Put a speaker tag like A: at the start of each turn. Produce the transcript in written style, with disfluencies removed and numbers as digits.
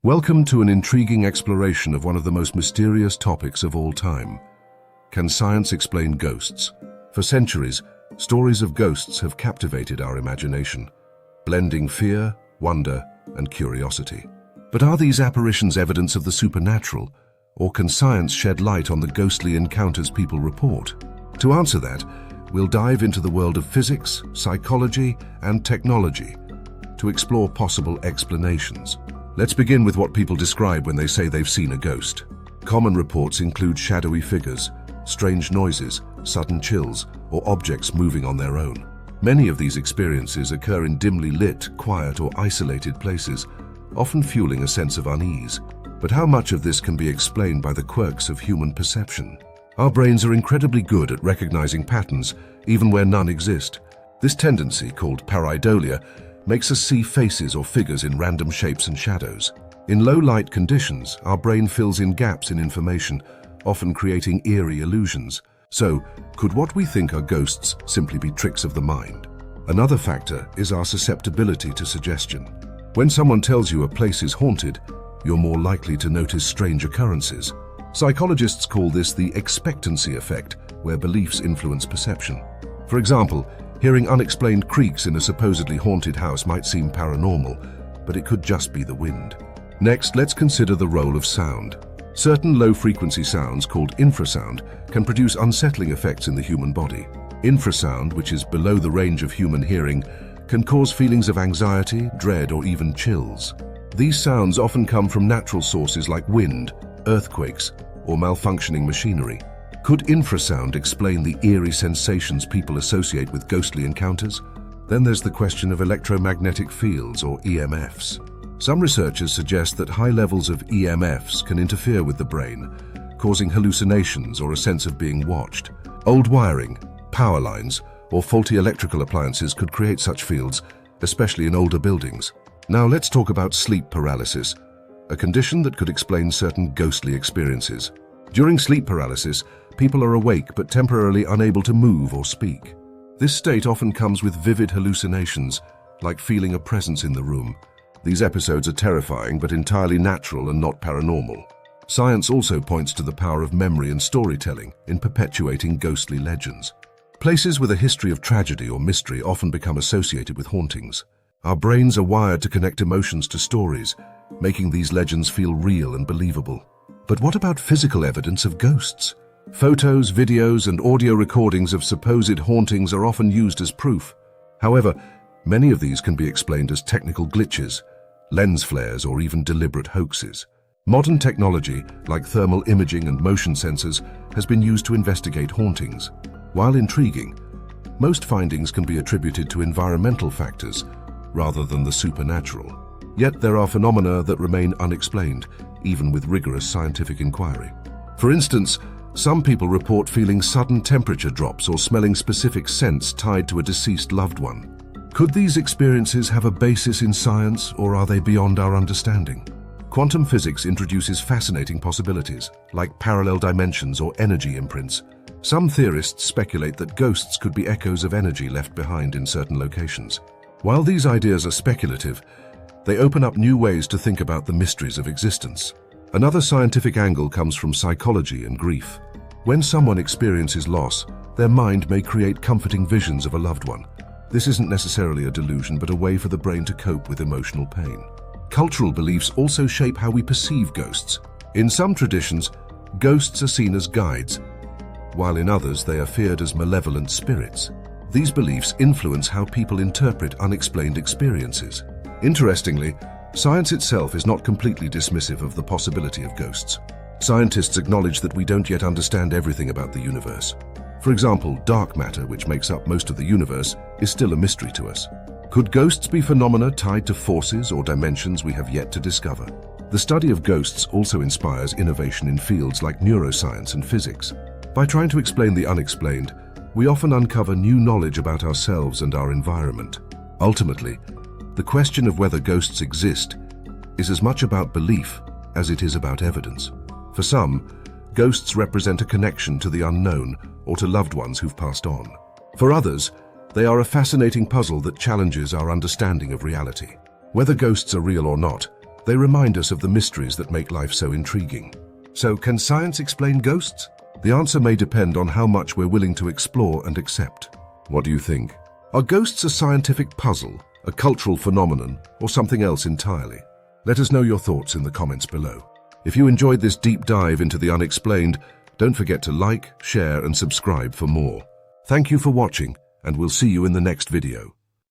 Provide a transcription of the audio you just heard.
A: Welcome to an intriguing exploration of one of the most mysterious topics of all time. Can science explain ghosts? For centuries, stories of ghosts have captivated our imagination, blending fear, wonder, and curiosity. But are these apparitions evidence of the supernatural, or can science shed light on the ghostly encounters people report? To answer that, we'll dive into the world of physics, psychology, and technology to explore possible explanations. Let's begin with what people describe when they say they've seen a ghost. Common reports include shadowy figures, strange noises, sudden chills, or objects moving on their own. Many of these experiences occur in dimly lit, quiet, or isolated places, often fueling a sense of unease. But how much of this can be explained by the quirks of human perception? Our brains are incredibly good at recognizing patterns, even where none exist. This tendency, called pareidolia, makes us see faces or figures in random shapes and shadows. In low-light conditions, our brain fills in gaps in information, often creating eerie illusions. So, could what we think are ghosts simply be tricks of the mind? Another factor is our susceptibility to suggestion. When someone tells you a place is haunted, you're more likely to notice strange occurrences. Psychologists call this the expectancy effect, where beliefs influence perception. For example, hearing unexplained creaks in a supposedly haunted house might seem paranormal, but it could just be the wind. Next, let's consider the role of sound. Certain low-frequency sounds, called infrasound, can produce unsettling effects in the human body. Infrasound, which is below the range of human hearing, can cause feelings of anxiety, dread, or even chills. These sounds often come from natural sources like wind, earthquakes, or malfunctioning machinery. Could infrasound explain the eerie sensations people associate with ghostly encounters? Then there's the question of electromagnetic fields, or EMFs. Some researchers suggest that high levels of EMFs can interfere with the brain, causing hallucinations or a sense of being watched. Old wiring, power lines, or faulty electrical appliances could create such fields, especially in older buildings. Now let's talk about sleep paralysis, a condition that could explain certain ghostly experiences. During sleep paralysis, people are awake but temporarily unable to move or speak. This state often comes with vivid hallucinations, like feeling a presence in the room. These episodes are terrifying but entirely natural and not paranormal. Science also points to the power of memory and storytelling in perpetuating ghostly legends. Places with a history of tragedy or mystery often become associated with hauntings. Our brains are wired to connect emotions to stories, making these legends feel real and believable. But what about physical evidence of ghosts? Photos, videos, and audio recordings of supposed hauntings are often used as proof. However, many of these can be explained as technical glitches, lens flares, or even deliberate hoaxes. Modern technology, like thermal imaging and motion sensors, has been used to investigate hauntings. While intriguing, most findings can be attributed to environmental factors rather than the supernatural. Yet there are phenomena that remain unexplained, even with rigorous scientific inquiry. For instance, some people report feeling sudden temperature drops or smelling specific scents tied to a deceased loved one. Could these experiences have a basis in science, or are they beyond our understanding? Quantum physics introduces fascinating possibilities, like parallel dimensions or energy imprints. Some theorists speculate that ghosts could be echoes of energy left behind in certain locations. While these ideas are speculative, they open up new ways to think about the mysteries of existence. Another scientific angle comes from psychology and grief. When someone experiences loss, their mind may create comforting visions of a loved one. This isn't necessarily a delusion, but a way for the brain to cope with emotional pain. Cultural beliefs also shape how we perceive ghosts. In some traditions, ghosts are seen as guides, while in others they are feared as malevolent spirits. These beliefs influence how people interpret unexplained experiences. Interestingly, science itself is not completely dismissive of the possibility of ghosts. Scientists acknowledge that we don't yet understand everything about the universe. For example, dark matter, which makes up most of the universe, is still a mystery to us. Could ghosts be phenomena tied to forces or dimensions we have yet to discover? The study of ghosts also inspires innovation in fields like neuroscience and physics. By trying to explain the unexplained, we often uncover new knowledge about ourselves and our environment. Ultimately, the question of whether ghosts exist is as much about belief as it is about evidence. For some, ghosts represent a connection to the unknown or to loved ones who've passed on. For others, they are a fascinating puzzle that challenges our understanding of reality. Whether ghosts are real or not, They remind us of the mysteries that make life so intriguing. So, can science explain ghosts? The answer may depend on how much we're willing to explore and accept. What do you think? Are ghosts a scientific puzzle, a cultural phenomenon, or something else entirely? Let us know your thoughts in the comments below. If you enjoyed this deep dive into the unexplained, don't forget to like, share, and subscribe for more. Thank you for watching, and we'll see you in the next video.